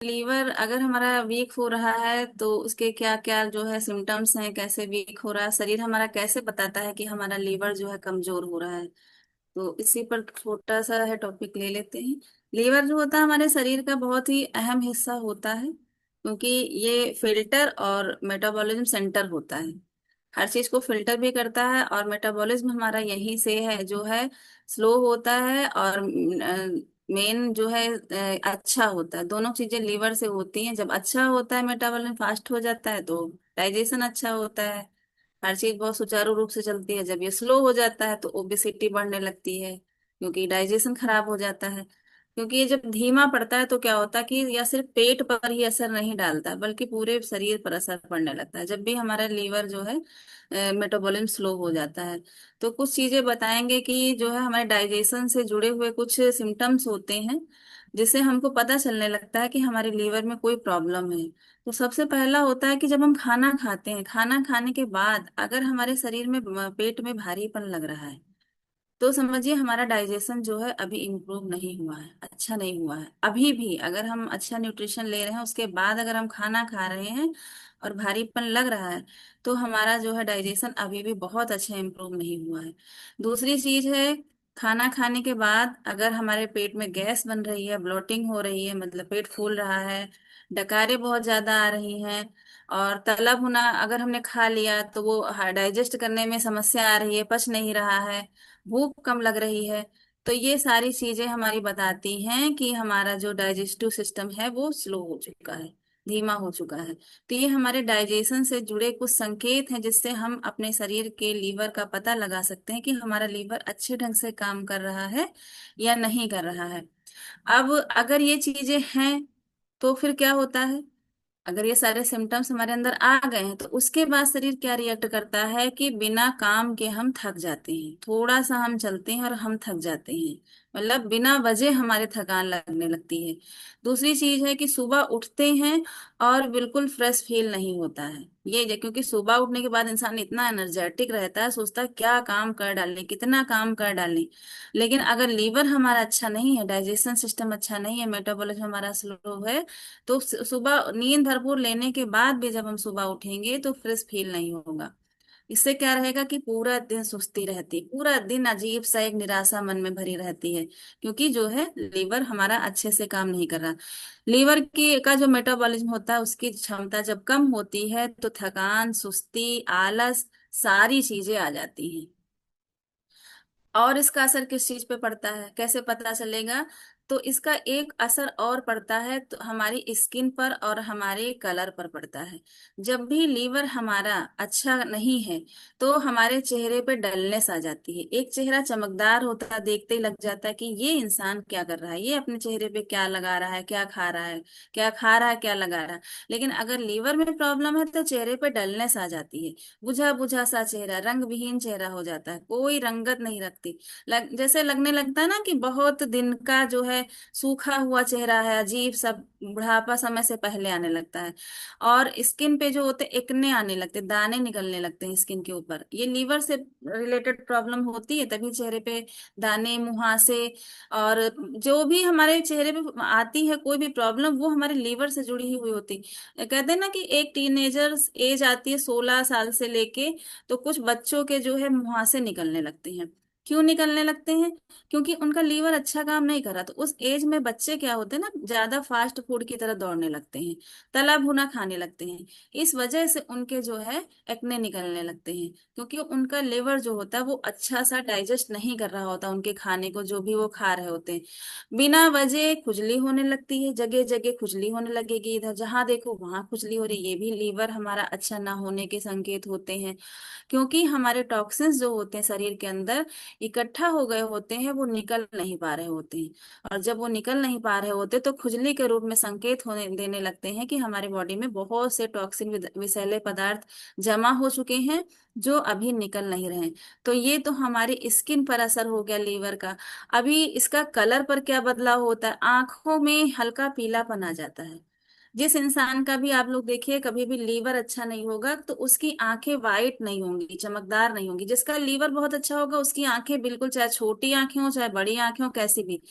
Liver अगर हमारा week हो रहा है तो उसके क्या क्या जो है सिम्टम्स हैं, कैसे वीक हो रहा है शरीर हमारा, कैसे बताता है कि हमारा लीवर जो है कमजोर हो रहा है। तो इसी पर छोटा सा है टॉपिक ले लेते हैं। लीवर जो होता है हमारे शरीर का बहुत ही अहम हिस्सा होता है, क्योंकि ये फिल्टर और मेटाबॉलिज्म सेंटर होता है। हर चीज को फिल्टर भी करता है, और मेटाबॉलिज्म हमारा यहीं से है जो है स्लो होता है, और मेन जो है अच्छा होता है। दोनों चीजें लीवर से होती हैं। जब अच्छा होता है, मेटाबॉलिज्म फास्ट हो जाता है, तो डाइजेशन अच्छा होता है, हर चीज बहुत सुचारू रूप से चलती है। जब ये स्लो हो जाता है तो ओबेसिटी बढ़ने लगती है, क्योंकि डाइजेशन खराब हो जाता है। क्योंकि ये जब धीमा पड़ता है तो क्या होता है कि या सिर्फ पेट पर ही असर नहीं डालता, बल्कि पूरे शरीर पर असर पड़ने लगता है जब भी हमारा लीवर जो है मेटाबॉलिज्म स्लो हो जाता है। तो कुछ चीजें बताएंगे कि जो है हमारे डाइजेशन से जुड़े हुए कुछ सिम्टम्स होते हैं, जिससे हमको पता चलने लगता है कि हमारे लीवर में कोई प्रॉब्लम है। तो सबसे पहला होता है कि जब हम खाना खाते हैं, खाना खाने के बाद अगर हमारे शरीर में पेट में भारीपन लग रहा है, तो समझिए हमारा डाइजेशन जो है अभी इम्प्रूव नहीं हुआ है, अच्छा नहीं हुआ है। अभी भी अगर हम अच्छा न्यूट्रिशन ले रहे हैं, उसके बाद अगर हम खाना खा रहे हैं और भारीपन लग रहा है, तो हमारा जो है डाइजेशन अभी भी बहुत अच्छा इम्प्रूव नहीं हुआ है। दूसरी चीज है, खाना खाने के बाद अगर हमारे पेट में गैस बन रही है, ब्लोटिंग हो रही है, मतलब पेट फूल रहा है, डकारें बहुत ज्यादा आ रही हैं, और तला भुना अगर हमने खा लिया तो वो डाइजेस्ट करने में समस्या आ रही है, पच नहीं रहा है, भूख कम लग रही है, तो ये सारी चीजें हमारी बताती हैं कि हमारा जो डाइजेस्टिव सिस्टम है वो स्लो हो चुका है, धीमा हो चुका है। तो ये हमारे डाइजेशन से जुड़े कुछ संकेत हैं, जिससे हम अपने शरीर के लीवर का पता लगा सकते हैं कि हमारा लीवर अच्छे ढंग से काम कर रहा है या नहीं कर रहा है। अब अगर ये चीजें हैं, तो फिर क्या होता है, अगर ये सारे सिम्टम्स हमारे अंदर आ गए हैं, तो उसके बाद शरीर क्या रिएक्ट करता है कि बिना काम के हम थक जाते हैं, थोड़ा सा हम चलते हैं और हम थक जाते हैं, मतलब बिना वजह हमारे थकान लगने लगती है। दूसरी चीज है कि सुबह उठते हैं और बिल्कुल फ्रेश फील नहीं होता है। क्योंकि सुबह उठने के बाद इंसान इतना एनर्जेटिक रहता है, सोचता है क्या काम कर डालें, कितना काम कर डालें। लेकिन अगर लीवर हमारा अच्छा नहीं है, डाइजेशन सिस्टम अच्छा नहीं है, मेटाबॉलिज्म हमारा स्लो है, तो सुबह नींद भरपूर लेने के बाद भी जब हम सुबह उठेंगे तो फ्रेश फील नहीं होगा। इससे क्या रहेगा कि पूरा दिन सुस्ती रहती, पूरा दिन अजीब सा एक निराशा मन में भरी रहती है, क्योंकि जो है लीवर हमारा अच्छे से काम नहीं कर रहा। लीवर की का जो मेटाबॉलिज्म होता है, उसकी क्षमता जब कम होती है तो थकान, सुस्ती, आलस, सारी चीजें आ जाती हैं। और इसका असर किस चीज पे पड़ता है, कैसे पता चलेगा? तो इसका एक असर और पड़ता है तो हमारी स्किन पर और हमारे कलर पर पड़ता है। जब भी लीवर हमारा अच्छा नहीं है, तो हमारे चेहरे पे डलनेस आ जाती है, एक चेहरा चमकदार होता है, देखते ही लग जाता है कि ये इंसान क्या कर रहा है, ये अपने चेहरे पे क्या लगा रहा है, क्या खा रहा है, क्या खा रहा है, क्या लगा रहा है। लेकिन अगर लीवर में प्रॉब्लम है तो चेहरे पे डलनेस आ जाती है, बुझा बुझा सा चेहरा, रंग विहीन चेहरा हो जाता है, कोई रंगत नहीं रखती। जैसे लगने लगता है ना कि बहुत दिन का जो है सूखा हुआ चेहरा है, अजीब सा, बुढ़ापा समय से पहले आने लगता है। और स्किन पे जो होते एक्ने आने लगते, दाने निकलने लगते हैं स्किन के ऊपर, ये लीवर से रिलेटेड प्रॉब्लम होती है, तभी चेहरे पे दाने, मुहासे, और जो भी हमारे चेहरे पे आती है कोई भी प्रॉब्लम, वो हमारे लीवर से जुड़ी हुई होती। कहते हैं ना कि एक टीनेजर एज आती है 16 साल से लेके, तो कुछ बच्चों के जो है मुहासे निकलने लगते हैं। क्यों निकलने लगते हैं? क्योंकि उनका लीवर अच्छा काम नहीं कर रहा। तो उस एज में बच्चे क्या होते हैं ना, ज्यादा फास्ट फूड की तरह दौड़ने लगते हैं, तला भुना खाने लगते हैं। इस वजह से उनके जो है एक्ने निकलने लगते हैं, क्योंकि उनका लीवर जो होता है वो अच्छा सा डाइजेस्ट नहीं कर रहा होता उनके खाने को, जो भी वो खा रहे होते हैं। बिना वजह खुजली होने लगती है, जगह जगह खुजली होने लगेगी, इधर जहां देखो वहां खुजली हो रही है, ये भी लीवर हमारा अच्छा ना होने के संकेत होते हैं। क्योंकि हमारे टॉक्सिन्स जो होते हैं शरीर के अंदर इकट्ठा हो गए होते हैं, वो निकल नहीं पा रहे होते हैं। और जब वो निकल नहीं पा रहे होते तो खुजली के रूप में संकेत होने देने लगते हैं कि हमारे बॉडी में बहुत से टॉक्सिन, विषैले पदार्थ जमा हो चुके हैं, जो अभी निकल नहीं रहे हैं। तो ये तो हमारी स्किन पर असर हो गया लीवर का। अभी इसका कलर पर क्या बदलाव होता है, आंखों में हल्का पीलापन आ जाता है, जिस इंसान का भी आप लोग देखिए, कभी भी लीवर अच्छा नहीं होगा तो उसकी आंखें वाइट नहीं होंगी, चमकदार नहीं होंगी। जिसका लीवर बहुत अच्छा होगा उसकी आंखें बिल्कुल, चाहे छोटी आंखें हो चाहे बड़ी आंखें हो, कैसी भी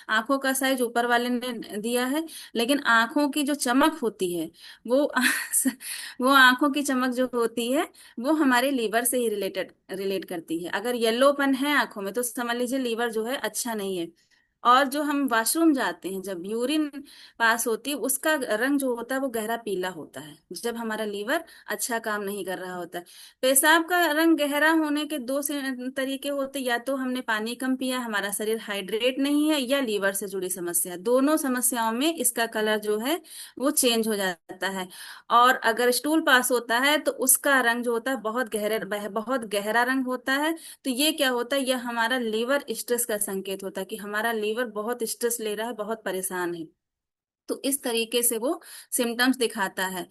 आंखों का साइज ऊपर वाले ने दिया है, लेकिन आंखों की जो चमक होती है वो वो आंखों की चमक जो होती है वो हमारे लीवर से ही रिलेट करती है। अगर येलोपन है आंखों में तो समझ लीजिए लीवर जो है अच्छा नहीं है। और जो हम वॉशरूम जाते हैं, जब यूरिन पास होती है, उसका रंग जो होता है वो गहरा पीला होता है, जब हमारा लीवर अच्छा काम नहीं कर रहा होता है। पेशाब का रंग गहरा होने के दो से तरीके होते हैं, या तो हमने पानी कम पिया, हमारा शरीर हाइड्रेट नहीं है, या लीवर से जुड़ी समस्या। दोनों समस्याओं में इसका कलर जो है वो चेंज हो जाता है। और अगर स्टूल पास होता है तो उसका रंग जो होता है बहुत गहरा रंग होता है। तो ये क्या होता है, यह हमारा लीवर स्ट्रेस का संकेत होता है कि हमारा लीवर बहुत स्ट्रेस ले रहा है, बहुत परेशान है। तो इस तरीके से वो सिम्टम्स दिखाता है।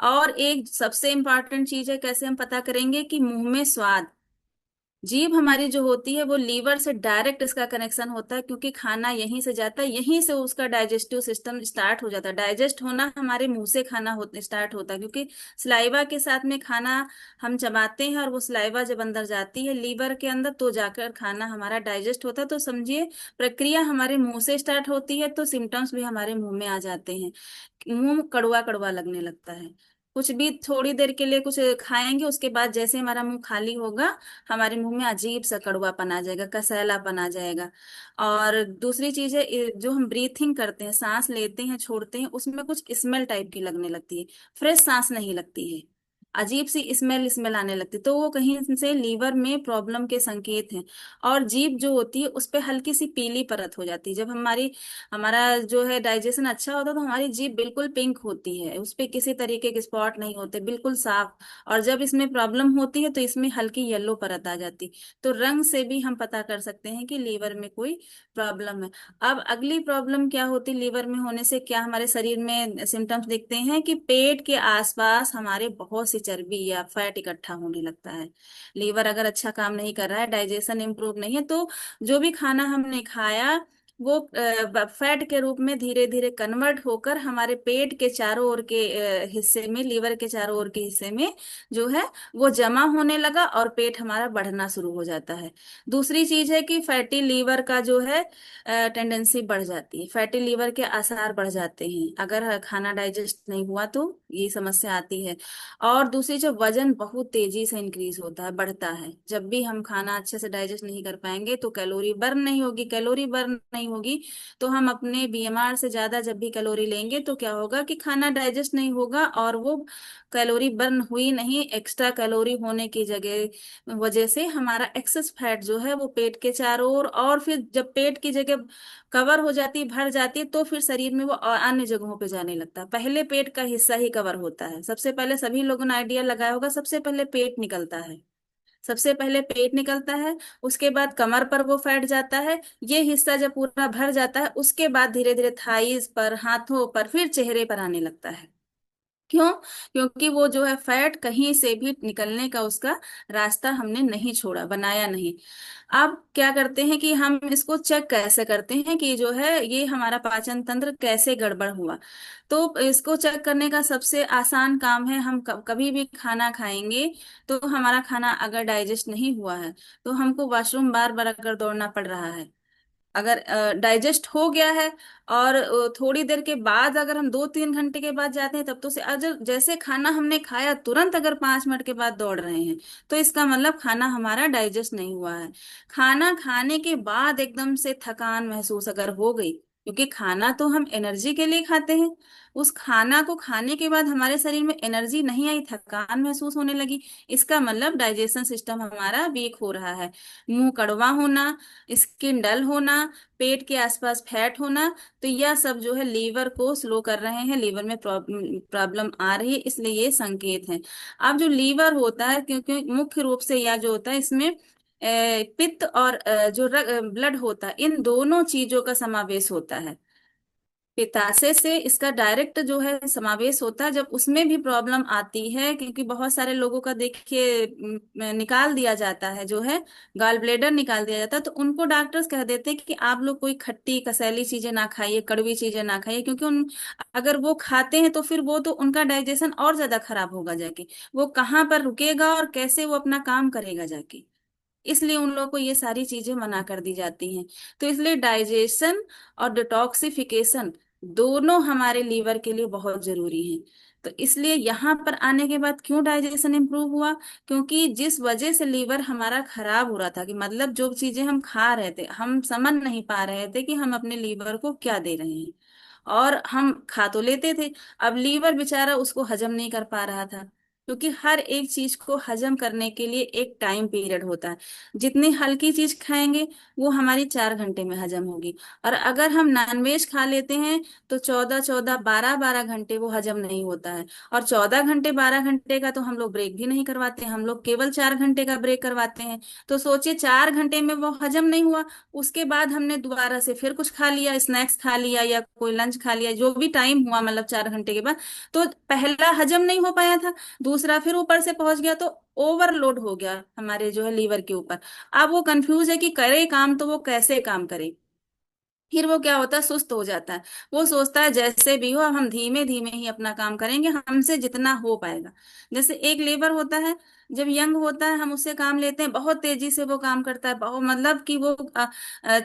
और एक सबसे इम्पॉर्टेंट चीज है, कैसे हम पता करेंगे कि मुंह में स्वाद, जीभ हमारी जो होती है वो लीवर से डायरेक्ट इसका कनेक्शन होता है, क्योंकि खाना यहीं से जाता है, यहीं से उसका डाइजेस्टिव सिस्टम स्टार्ट हो जाता है। डाइजेस्ट होना हमारे मुंह से खाना स्टार्ट होता है, क्योंकि सलाइवा के साथ में खाना हम चबाते हैं, और वो सलाइवा जब अंदर जाती है लीवर के अंदर तो जाकर खाना हमारा डाइजेस्ट होता है। तो समझिए प्रक्रिया हमारे मुंह से स्टार्ट होती है, तो सिम्टम्स भी हमारे मुंह में आ जाते हैं। मुंह कड़वा कड़वा लगने लगता है, कुछ भी थोड़ी देर के लिए कुछ खाएंगे उसके बाद जैसे हमारा मुंह खाली होगा, हमारे मुंह में अजीब सा कड़वापन आ जाएगा, कसैलापन आ जाएगा। और दूसरी चीज है, जो हम ब्रीथिंग करते हैं, सांस लेते हैं छोड़ते हैं, उसमें कुछ स्मेल टाइप की लगने लगती है, फ्रेश सांस नहीं लगती है, अजीब सी स्मेल स्मेल आने लगती है। तो वो कहीं से लीवर में प्रॉब्लम के संकेत हैं। और जीभ जो होती है उस पे हल्की सी पीली परत हो जाती है। जब हमारा जो है डाइजेशन अच्छा होता है तो हमारी जीभ बिल्कुल पिंक होती है, उस पे किसी तरीके के स्पॉट नहीं होते, बिल्कुल साफ। और जब इसमें प्रॉब्लम होती है तो इसमें हल्की येलो परत आ जाती। तो रंग से भी हम पता कर सकते हैं कि लीवर में कोई प्रॉब्लम है। अब अगली प्रॉब्लम क्या होती है, लीवर में होने से क्या हमारे शरीर में सिम्टम्स दिखते हैं कि पेट के आसपास हमारे बहुत सी चर्बी या फैट इकट्ठा होने लगता है। लीवर अगर अच्छा काम नहीं कर रहा है, डाइजेशन इंप्रूव नहीं है, तो जो भी खाना हमने खाया वो फैट के रूप में धीरे धीरे कन्वर्ट होकर हमारे पेट के चारों ओर के हिस्से में, लीवर के चारों ओर के हिस्से में जो है वो जमा होने लगा, और पेट हमारा बढ़ना शुरू हो जाता है। दूसरी चीज है कि फैटी लीवर का जो है टेंडेंसी बढ़ जाती है, फैटी लीवर के आसार बढ़ जाते हैं अगर खाना डाइजेस्ट नहीं हुआ तो ये समस्या आती है। और दूसरी जो वजन बहुत तेजी से इंक्रीज होता है, बढ़ता है। जब भी हम खाना अच्छे से डाइजेस्ट नहीं कर पाएंगे तो कैलोरी बर्न नहीं होगी, कैलोरी बर्न नहीं होगी तो हम अपने बीएमआर से ज्यादा जब भी कैलोरी लेंगे तो क्या होगा कि खाना डाइजेस्ट नहीं होगा, और वो कैलोरी बर्न हुई नहीं, एक्स्ट्रा कैलोरी होने की जगह वजह से हमारा एक्सेस फैट जो है वो पेट के चारों ओर, और फिर जब पेट की जगह कवर हो जाती है, भर जाती है, तो फिर शरीर में वो अन्य जगहों पे जाने लगता है। पहले पेट का हिस्सा ही कवर होता है, सबसे पहले सभी लोगों ने आइडिया लगाया होगा, सबसे पहले पेट निकलता है, सबसे पहले पेट निकलता है, उसके बाद कमर पर वो फैट जाता है। ये हिस्सा जब पूरा भर जाता है उसके बाद धीरे धीरे थाइज पर, हाथों पर, फिर चेहरे पर आने लगता है। क्यों? क्योंकि वो जो है फैट कहीं से भी निकलने का उसका रास्ता हमने नहीं छोड़ा, बनाया नहीं। अब क्या करते हैं कि हम इसको चेक कैसे करते हैं कि जो है ये हमारा पाचन तंत्र कैसे गड़बड़ हुआ। तो इसको चेक करने का सबसे आसान काम है, हम कभी भी खाना खाएंगे तो हमारा खाना अगर डाइजेस्ट नहीं हुआ है तो हमको वॉशरूम बार बार अगर दौड़ना पड़ रहा है, अगर डाइजेस्ट हो गया है, और थोड़ी देर के बाद अगर हम 2-3 घंटे के बाद जाते हैं तब तो से अगर जैसे खाना हमने खाया तुरंत अगर 5 मिनट के बाद दौड़ रहे हैं तो इसका मतलब खाना हमारा डाइजेस्ट नहीं हुआ है। खाना खाने के बाद एकदम से थकान महसूस अगर हो गई, क्योंकि खाना तो हम एनर्जी के लिए खाते हैं, उस खाना को खाने के बाद हमारे शरीर में एनर्जी नहीं आई, थकान महसूस होने लगी, इसका मतलब डाइजेशन सिस्टम हमारा वीक हो रहा है। मुंह कड़वा होना, स्किन डल होना, पेट के आसपास फैट होना, तो यह सब जो है लीवर को स्लो कर रहे हैं, लीवर में प्रॉब्लम आ रही है, इसलिए ये संकेत हैं। अब जो लीवर होता है, क्योंकि मुख्य रूप से यह जो होता है इसमें पित्त और जो ब्लड होता है, इन दोनों चीजों का समावेश होता है। पित्ताशय से इसका डायरेक्ट जो है समावेश होता है, जब उसमें भी प्रॉब्लम आती है, क्योंकि बहुत सारे लोगों का देखिए निकाल दिया जाता है जो है, गाल ब्लेडर निकाल दिया जाता है, तो उनको डॉक्टर्स कह देते हैं कि आप लोग कोई खट्टी कसैली चीजें ना खाइए, कड़वी चीजें ना खाइए, क्योंकि उन अगर वो खाते हैं तो फिर वो तो उनका डाइजेशन और ज्यादा खराब होगा जाके, वो कहाँ पर रुकेगा और कैसे वो अपना काम करेगा जाके। इसलिए उन लोगों को ये सारी चीजें मना कर दी जाती हैं। तो इसलिए डाइजेशन और डिटॉक्सिफिकेशन दोनों हमारे लीवर के लिए बहुत जरूरी हैं। तो इसलिए यहाँ पर आने के बाद क्यों डाइजेशन इंप्रूव हुआ, क्योंकि जिस वजह से लीवर हमारा खराब हो रहा था, कि मतलब जो चीजें हम खा रहे थे हम समझ नहीं पा रहे थे कि हम अपने लीवर को क्या दे रहे हैं, और हम खा तो लेते थे, अब लीवर बेचारा उसको हजम नहीं कर पा रहा था। क्योंकि हर एक चीज को हजम करने के लिए एक टाइम पीरियड होता है। जितनी हल्की चीज खाएंगे वो हमारी 4 घंटे में हजम होगी, और अगर हम नॉनवेज खा लेते हैं तो 14-14 12-12 घंटे वो हजम नहीं होता है। और 14 घंटे 12 घंटे का तो हम लोग ब्रेक भी नहीं करवाते हैं, हम लोग केवल 4 घंटे का ब्रेक करवाते हैं। तो सोचिए 4 घंटे में वो हजम नहीं हुआ, उसके बाद हमने दोबारा से फिर कुछ खा लिया, स्नैक्स खा लिया या कोई लंच खा लिया, जो भी टाइम हुआ मतलब 4 घंटे के बाद, तो पहला हजम नहीं हो पाया था, दूसरा फिर ऊपर से पहुंच गया, तो ओवरलोड हो गया हमारे जो है लीवर के ऊपर। अब वो कंफ्यूज है कि करे काम तो वो कैसे काम करे। फिर वो क्या होता है, सुस्त हो जाता है। वो सोचता है जैसे भी हो अब हम धीमे धीमे ही अपना काम करेंगे, हमसे जितना हो पाएगा। जैसे एक लेबर होता है, जब यंग होता है हम उससे काम लेते हैं, बहुत तेजी से वो काम करता है, बहुत मतलब कि वो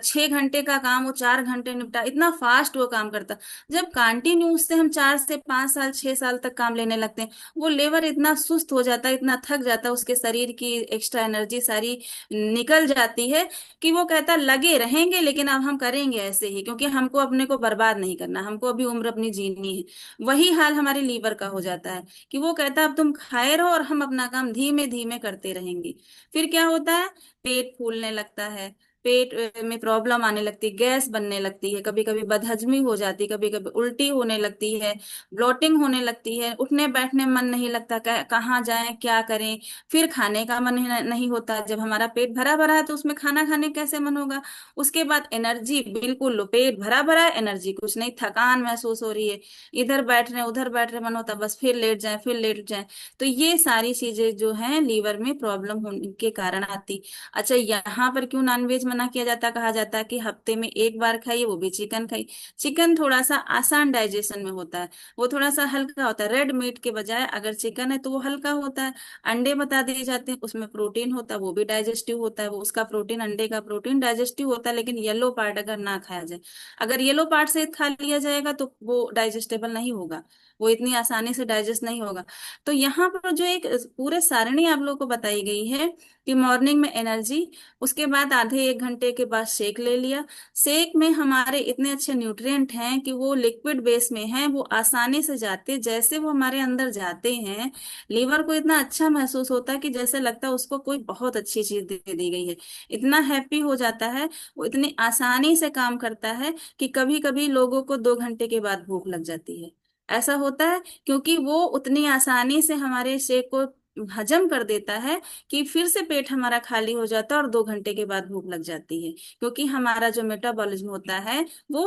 6 घंटे का काम वो 4 घंटे निपटा, इतना फास्ट वो काम करता है। जब कंटिन्यू उससे हम 4 से 5 साल 6 साल तक काम लेने लगते हैं, वो लेबर इतना सुस्त हो जाता है, इतना थक जाता है, उसके शरीर की एक्स्ट्रा एनर्जी सारी निकल जाती है, कि वो कहता लगे रहेंगे लेकिन अब हम करेंगे ऐसे ही, क्योंकि हमको अपने को बर्बाद नहीं करना, हमको अभी उम्र अपनी जीनी है। वही हाल हमारे लीवर का हो जाता है, कि वो कहता अब तुम खाए रहो और हम अपना काम धीमे धीमे करते रहेंगे। फिर क्या होता है, पेट फूलने लगता है, पेट में प्रॉब्लम आने लगती है, गैस बनने लगती है, कभी कभी बदहजमी हो जाती है, कभी कभी उल्टी होने लगती है, ब्लोटिंग होने लगती है, उठने बैठने में मन नहीं लगता, कहाँ जाएं क्या करें। फिर खाने का मन नहीं होता, जब हमारा पेट भरा भरा है तो उसमें खाना खाने कैसे मन होगा। उसके बाद एनर्जी बिल्कुल लो, पेट भरा भरा है एनर्जी कुछ नहीं, थकान महसूस हो रही है, इधर बैठ रहे उधर बैठ रहे, मन होता बस फिर लेट जाए फिर लेट जाए। तो ये सारी चीजें जो हैं लीवर में प्रॉब्लम होने के कारण आती। अच्छा, यहाँ पर क्यों नॉनवेज मना किया जाता है, कहा जाता है कि हफ्ते में एक बार खाइए, वो भी चिकन खाइए। चिकन थोड़ा सा आसान डाइजेशन में होता है, वो थोड़ा सा हल्का होता है, रेड मीट के बजाय अगर चिकन है तो वो हल्का होता है। अंडे बता दिए जाते हैं, उसमें प्रोटीन होता है, वो भी डाइजेस्टिव होता है, वो उसका प्रोटीन अंडे का प्रोटीन डाइजेस्टिव होता है, लेकिन येलो पार्ट अगर ना खाया जाए, अगर येलो पार्ट से खा लिया जाएगा तो वो डाइजेस्टेबल नहीं होगा, वो इतनी आसानी से डाइजेस्ट नहीं होगा। तो यहाँ पर जो एक पूरे सारणी आप लोग को बताई गई है, कि मॉर्निंग में एनर्जी, उसके बाद आधे 1 घंटे के बाद शेक ले लिया। शेक में हमारे इतने अच्छे न्यूट्रिएंट हैं कि वो लिक्विड बेस में हैं, वो आसानी से जाते, जैसे वो हमारे अंदर जाते हैं लीवर को इतना अच्छा महसूस होता है कि जैसे लगता है उसको कोई बहुत अच्छी चीज दे दी गई है, इतना हैप्पी हो जाता है। वो इतनी आसानी से काम करता है कि कभी कभी लोगों को 2 घंटे के बाद भूख लग जाती है। ऐसा होता है क्योंकि वो उतनी आसानी से हमारे शेक को हजम कर देता है, कि फिर से पेट हमारा खाली हो जाता है और 2 घंटे के बाद भूख लग जाती है, क्योंकि हमारा जो मेटाबॉलिज्म होता है वो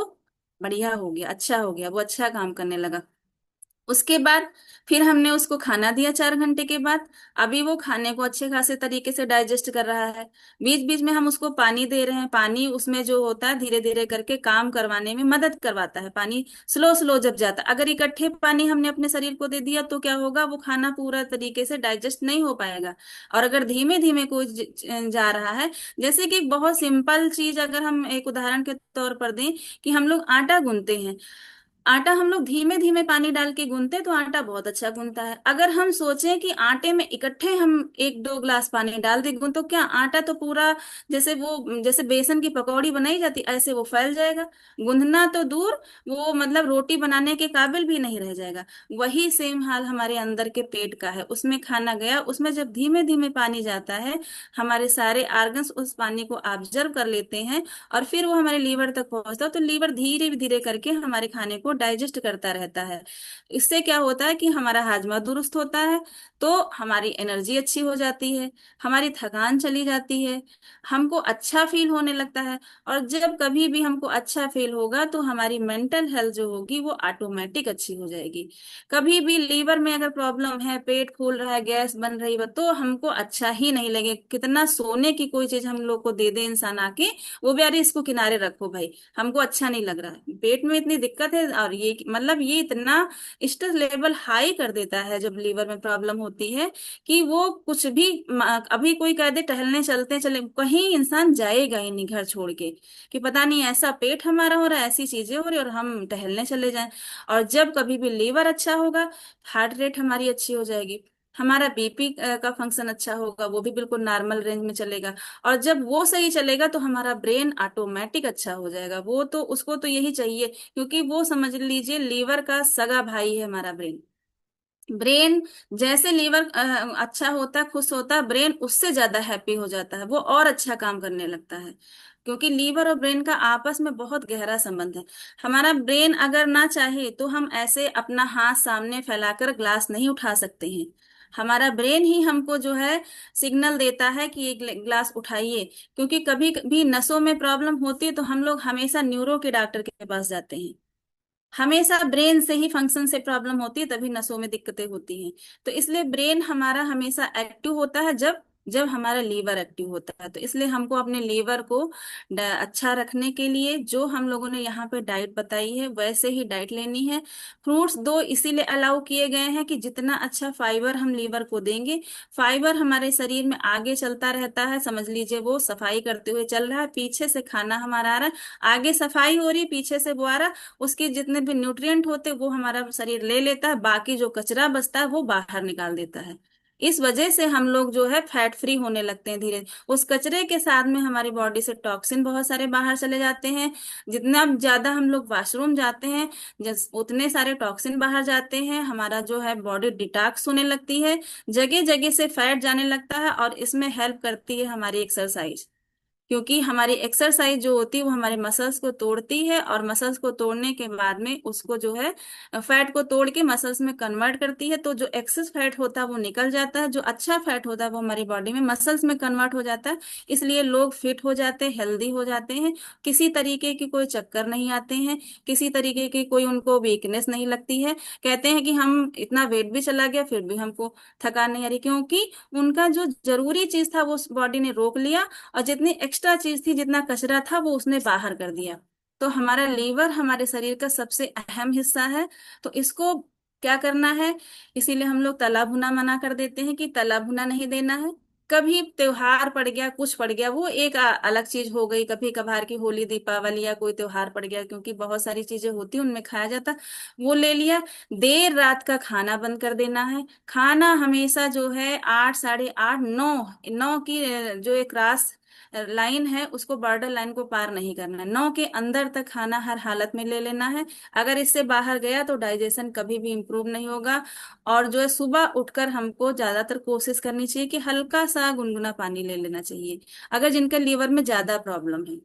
बढ़िया हो गया, अच्छा हो गया, वो अच्छा काम करने लगा। उसके बाद फिर हमने उसको खाना दिया 4 घंटे के बाद, अभी वो खाने को अच्छे खासे तरीके से डाइजेस्ट कर रहा है। बीच बीच में हम उसको पानी दे रहे हैं, पानी उसमें जो होता है धीरे धीरे करके काम करवाने में मदद करवाता है, पानी स्लो स्लो जब जाता है, अगर इकट्ठे पानी हमने अपने शरीर को दे दिया तो क्या होगा, वो खाना पूरा तरीके से डाइजेस्ट नहीं हो पाएगा। और अगर धीमे धीमे कोई जा रहा है, जैसे कि एक बहुत सिंपल चीज अगर हम एक उदाहरण के तौर पर दें, कि हम लोग आटा गूंथते हैं, आटा हम लोग धीमे धीमे पानी डाल के गूंथते हैं तो आटा बहुत अच्छा गूंथता है। अगर हम सोचें कि आटे में इकट्ठे हम 1-2 ग्लास पानी डाल दे गूंथ, तो क्या आटा तो पूरा, जैसे बेसन की पकौड़ी बनाई जाती ऐसे वो फैल जाएगा, गूंथना तो दूर, वो मतलब रोटी बनाने के काबिल भी नहीं रह जाएगा। वही सेम हाल हमारे अंदर के पेट का है, उसमें खाना गया, उसमें जब धीमे धीमे पानी जाता है, हमारे सारे आर्गन्स उस पानी को ऑब्जर्व कर लेते हैं, और फिर वो हमारे लीवर तक पहुंचता है, तो लीवर धीरे धीरे करके हमारे खाने को डाइजेस्ट करता रहता है। इससे क्या होता है कि हमारा हाजमा दुरुस्त होता है, तो हमारी एनर्जी अच्छी हो जाती है, हमारी थकान चली जाती है, हमको अच्छा फील होने लगता है। और जब कभी भी हमको अच्छा फील होगा तो हमारी मेंटल हेल्थ जो होगी वो ऑटोमेटिक अच्छी हो जाएगी। कभी भी लीवर में अगर प्रॉब्लम है, पेट फूल रहा है, गैस बन रही है, तो हमको अच्छा ही नहीं लगे। कितना सोने की कोई चीज हम लोग को दे दे इंसान आके, वो भी अरे इसको किनारे रखो भाई, हमको अच्छा नहीं लग रहा है, पेट में इतनी दिक्कत है। और ये मतलब ये इतना स्ट्रेस लेवल हाई कर देता है जब लीवर में प्रॉब्लम होती है, कि वो कुछ भी अभी कोई कह दे टहलने चलते हैं, चले, कहीं इंसान जाएगा ही नहीं घर छोड़ के, कि पता नहीं ऐसा पेट हमारा हो रहा है, ऐसी चीजें हो रही और हम टहलने चले जाएं। और जब कभी भी लीवर अच्छा होगा, हार्ट रेट हमारी अच्छी हो जाएगी, हमारा बीपी का फंक्शन अच्छा होगा, वो भी बिल्कुल नॉर्मल रेंज में चलेगा। और जब वो सही चलेगा तो हमारा ब्रेन ऑटोमेटिक अच्छा हो जाएगा। वो तो उसको तो यही चाहिए, क्योंकि वो समझ लीजिए लीवर का सगा भाई है हमारा ब्रेन। ब्रेन जैसे लीवर अच्छा होता है, खुश होता है, ब्रेन उससे ज्यादा हैप्पी हो जाता है, वो और अच्छा काम करने लगता है। क्योंकि लीवर और ब्रेन का आपस में बहुत गहरा संबंध है। हमारा ब्रेन अगर ना चाहे तो हम ऐसे अपना हाथ सामने फैलाकर ग्लास नहीं उठा सकते हैं। हमारा ब्रेन ही हमको जो है सिग्नल देता है कि एक ग्लास उठाइए। क्योंकि कभी कभी नसों में प्रॉब्लम होती है तो हम लोग हमेशा न्यूरो के डॉक्टर के पास जाते हैं। हमेशा ब्रेन से ही फंक्शन से प्रॉब्लम होती है, तभी नसों में दिक्कतें होती हैं। तो इसलिए ब्रेन हमारा हमेशा एक्टिव होता है जब जब हमारा लीवर एक्टिव होता है। तो इसलिए हमको अपने लीवर को अच्छा रखने के लिए जो हम लोगों ने यहाँ पे डाइट बताई है वैसे ही डाइट लेनी है। फ्रूट्स दो इसीलिए अलाउ किए गए हैं कि जितना अच्छा फाइबर हम लीवर को देंगे, फाइबर हमारे शरीर में आगे चलता रहता है, समझ लीजिए वो सफाई करते हुए चल रहा है, पीछे से खाना हमारा आ रहा है, आगे सफाई हो रही है, पीछे से वो आ रहा है, उसके जितने भी न्यूट्रिएंट होते वो हमारा शरीर ले लेता है, बाकी जो कचरा बचता है वो बाहर निकाल देता है। इस वजह से हम लोग जो है फैट फ्री होने लगते हैं धीरे। उस कचरे के साथ में हमारी बॉडी से टॉक्सिन बहुत सारे बाहर चले जाते हैं। जितना ज्यादा हम लोग वॉशरूम जाते हैं, उतने सारे टॉक्सिन बाहर जाते हैं, हमारा जो है बॉडी डिटॉक्स होने लगती है, जगह जगह से फैट जाने लगता है। और इसमें हेल्प करती है हमारी एक्सरसाइज। क्योंकि हमारी एक्सरसाइज जो होती है वो हमारे मसल्स को तोड़ती है, और मसल्स को तोड़ने के बाद में उसको जो है फैट को तोड़ के मसल्स में कन्वर्ट करती है। तो जो एक्सेस फैट होता है वो निकल जाता है, जो अच्छा फैट होता है वो हमारी बॉडी में मसल्स में कन्वर्ट हो जाता है। इसलिए लोग फिट हो जाते हैं, हेल्दी हो जाते हैं, किसी तरीके की कोई चक्कर नहीं आते हैं, किसी तरीके की कोई उनको वीकनेस नहीं लगती है। कहते हैं कि हम इतना वेट भी चला गया फिर भी हमको थकान नहीं आ रही, क्योंकि उनका जो जरूरी चीज था वो बॉडी ने रोक लिया, और जितनी एक्स्ट्रा चीज थी, जितना कचरा था, वो उसने बाहर कर दिया। तो हमारा लीवर हमारे शरीर का सबसे अहम हिस्सा है। तो इसको क्या करना है, इसीलिए हम लोग तला भुना मना कर देते हैं कि तला भुना नहीं देना है। कभी त्योहार पड़ गया, कुछ पड़ गया, वो एक अलग चीज हो गई, कभी कभार की होली दीपावली या कोई त्योहार पड़ गया, क्योंकि बहुत सारी चीजें होती हैं उनमें खाया जाता, वो ले लिया। देर रात का खाना बंद कर देना है। खाना हमेशा जो है 8, 8:30, 9, 9 की जो एक क्रॉस लाइन है, उसको बॉर्डर लाइन को पार नहीं करना है, 9 के अंदर तक खाना हर हालत में ले लेना है। अगर इससे बाहर गया तो डाइजेशन कभी भी इम्प्रूव नहीं होगा। और जो है सुबह उठकर हमको ज्यादातर कोशिश करनी चाहिए कि हल्का सा गुनगुना पानी ले लेना चाहिए, अगर जिनका लीवर में ज्यादा प्रॉब्लम है।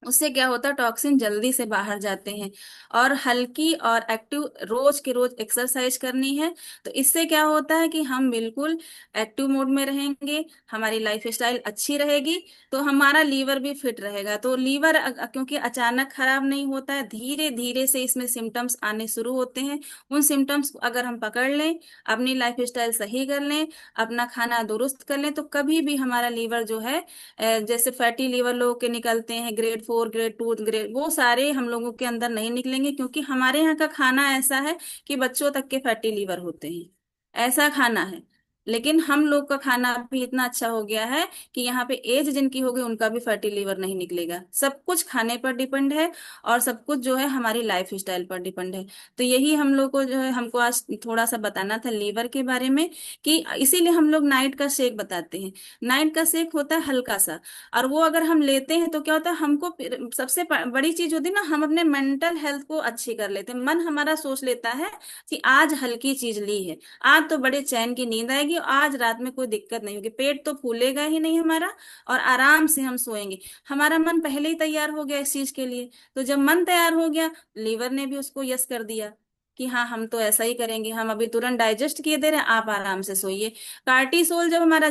उससे क्या होता है, टॉक्सिन जल्दी से बाहर जाते हैं। और हल्की और एक्टिव रोज के रोज एक्सरसाइज करनी है। तो इससे क्या होता है कि हम बिल्कुल एक्टिव मोड में रहेंगे, हमारी लाइफ स्टाइल अच्छी रहेगी, तो हमारा लीवर भी फिट रहेगा। तो लीवर क्योंकि अचानक खराब नहीं होता है, धीरे धीरे से इसमें सिम्टम्स आने शुरू होते हैं। उन सिम्टम्स को अगर हम पकड़ लें, अपनी लाइफ स्टाइल सही कर लें, अपना खाना दुरुस्त कर लें, तो कभी भी हमारा लीवर जो है जैसे फैटी लीवर लोगों के निकलते हैं, ग्रेड 4, ग्रेड 2, ग्रेड, वो सारे हम लोगों के अंदर नहीं निकलेंगे, क्योंकि हमारे यहाँ का खाना ऐसा है कि बच्चों तक के फैटी लीवर होते हैं, ऐसा खाना है। लेकिन हम लोग का खाना भी इतना अच्छा हो गया है कि यहाँ पे एज जिनकी हो गई उनका भी फैटी लीवर नहीं निकलेगा। सब कुछ खाने पर डिपेंड है, और सब कुछ जो है हमारी लाइफ स्टाइल पर डिपेंड है। तो यही हम लोग को जो है हमको आज थोड़ा सा बताना था लीवर के बारे में, कि इसीलिए हम लोग नाइट का शेक बताते हैं। नाइट का शेक होता है हल्का सा, और वो अगर हम लेते हैं तो क्या होता है, हमको सबसे बड़ी चीज होती है ना, हम अपने मेंटल हेल्थ को अच्छी कर लेते हैं। मन हमारा सोच लेता है कि आज हल्की चीज ली है, आज तो बड़े चैन की नींद आएगी, आज रात में कोई दिक्कत नहीं होगी, पेट तो फूलेगा ही नहीं हमारा, और आराम से हम सोएंगे। हमारा मन पहले ही तैयार हो गया इस चीज के लिए। तो जब मन तैयार हो गया, लीवर ने भी उसको यस कर दिया कि हाँ हम तो ऐसा ही करेंगे, हम अभी तुरंत डाइजेस्ट किए दे रहे हैं, आप आराम से सोइए। कार्टिसोल जब हमारा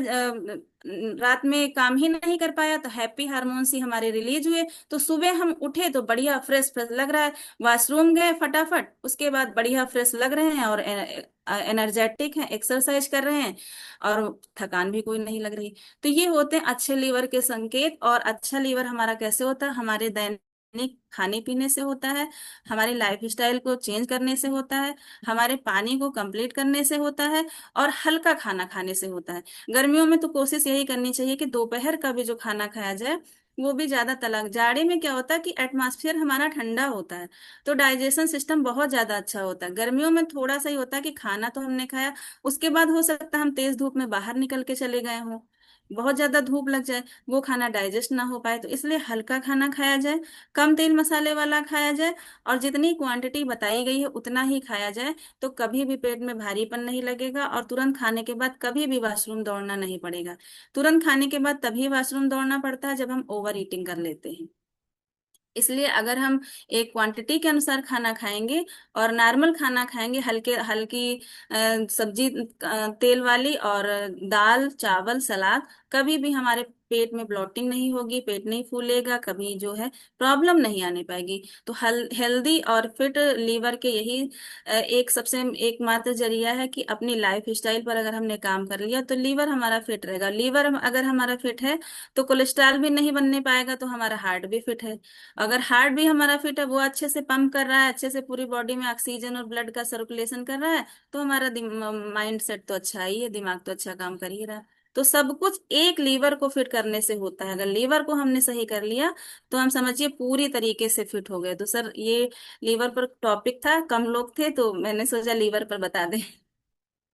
रात में काम ही नहीं कर पाया, तो हैप्पी हार्मोन्स ही हमारे रिलीज हुए। तो सुबह हम उठे तो बढ़िया फ्रेश फ्रेश लग रहा है, वॉशरूम गए फटाफट, उसके बाद बढ़िया फ्रेश लग रहे हैं और एनर्जेटिक हैं, एक्सरसाइज कर रहे हैं, और थकान भी कोई नहीं लग रही। तो ये होते हैं अच्छे लीवर के संकेत। और अच्छा लीवर हमारा कैसे होता है? हमारे दैनिक खाने पीने से होता है, हमारे लाइफ स्टाइल को चेंज करने से होता है, हमारे पानी को कंप्लीट करने से होता है, और हल्का खाना खाने से होता है। गर्मियों में तो कोशिश यही करनी चाहिए कि दोपहर का भी जो खाना खाया जाए वो भी ज्यादा तला। जाड़े में क्या होता है कि एटमॉस्फेयर हमारा ठंडा होता है, तो डाइजेशन सिस्टम बहुत ज्यादा अच्छा होता है। गर्मियों में थोड़ा सा ही होता है कि खाना तो हमने खाया, उसके बाद हो सकता है हम तेज धूप में बाहर निकल के चले गए हों, बहुत ज्यादा धूप लग जाए, वो खाना डाइजेस्ट ना हो पाए। तो इसलिए हल्का खाना खाया जाए, कम तेल मसाले वाला खाया जाए, और जितनी क्वांटिटी बताई गई है उतना ही खाया जाए। तो कभी भी पेट में भारीपन नहीं लगेगा, और तुरंत खाने के बाद कभी भी वॉशरूम दौड़ना नहीं पड़ेगा। तुरंत खाने के बाद तभी वॉशरूम दौड़ना पड़ता है जब हम ओवर ईटिंग कर लेते हैं। इसलिए अगर हम एक क्वांटिटी के अनुसार खाना खाएंगे, और नॉर्मल खाना खाएंगे, हल्के हल्की सब्जी, तेल वाली, और दाल चावल सलाद, कभी भी हमारे पेट में ब्लोटिंग नहीं होगी, पेट नहीं फूलेगा, कभी जो है प्रॉब्लम नहीं आने पाएगी। तो हेल्दी और फिट लीवर के यही एक सबसे एकमात्र जरिया है कि अपनी लाइफ स्टाइल पर अगर हमने काम कर लिया तो लीवर हमारा फिट रहेगा। लीवर अगर हमारा फिट है तो कोलेस्ट्रॉल भी नहीं बनने पाएगा, तो हमारा हार्ट भी फिट है। अगर हार्ट भी हमारा फिट है, वो अच्छे से पंप कर रहा है, अच्छे से पूरी बॉडी में ऑक्सीजन और ब्लड का सर्कुलेशन कर रहा है, तो हमारा माइंड सेट तो अच्छा ही है, दिमाग तो अच्छा काम कर ही रहा है। तो सब कुछ एक लीवर को फिट करने से होता है। अगर लीवर को हमने सही कर लिया तो हम समझिए पूरी तरीके से फिट हो गए। तो सर ये लीवर पर टॉपिक था, कम लोग थे तो मैंने सोचा लीवर पर बता दें।